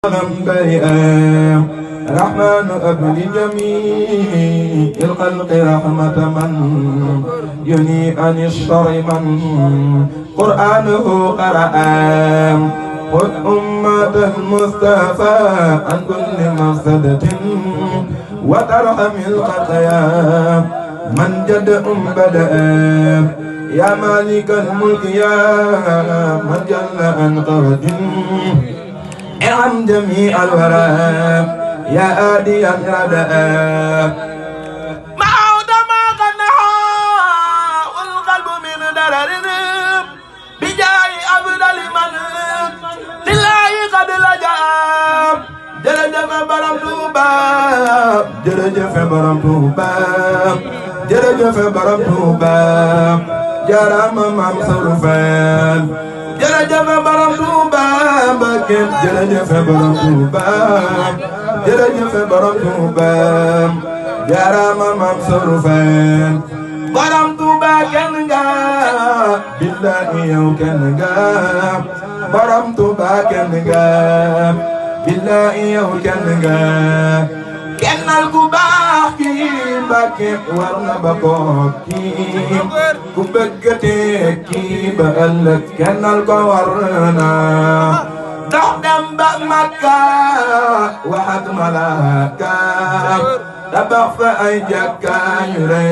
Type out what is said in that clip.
بريئا رحمن أبل جميع الخلق رحمة من يني عن الشر من قرآنه قرأ خذ أمة المصطفى عن كل مفسدة وترحم الخطايا من جد بدأ يا مالك الملك يا من جل عن قرد ارحم جميع الورى يا آدي الرداء معود ما قنعا والقلب من درر بجاي أفضل من لله قد لجأ جرجف برم توبا جرجف برم توبا جرجف برم توبا جرام مام صرفان jërëjëf borom Touba Mbacké jërëjëf borom Touba jërëjëf borom Touba jaaraama maam Soru Feen borom Touba kenn nga billahi yow kenn nga borom Touba kenn nga billahi yow kenn nga kennal ku baax kii Mbacké war na ba ko kii ku bëggatee kii ba ëllëg kennal ko war na dox dem ba Makka waxat malaaka tabax fa ay jàkka yu rëy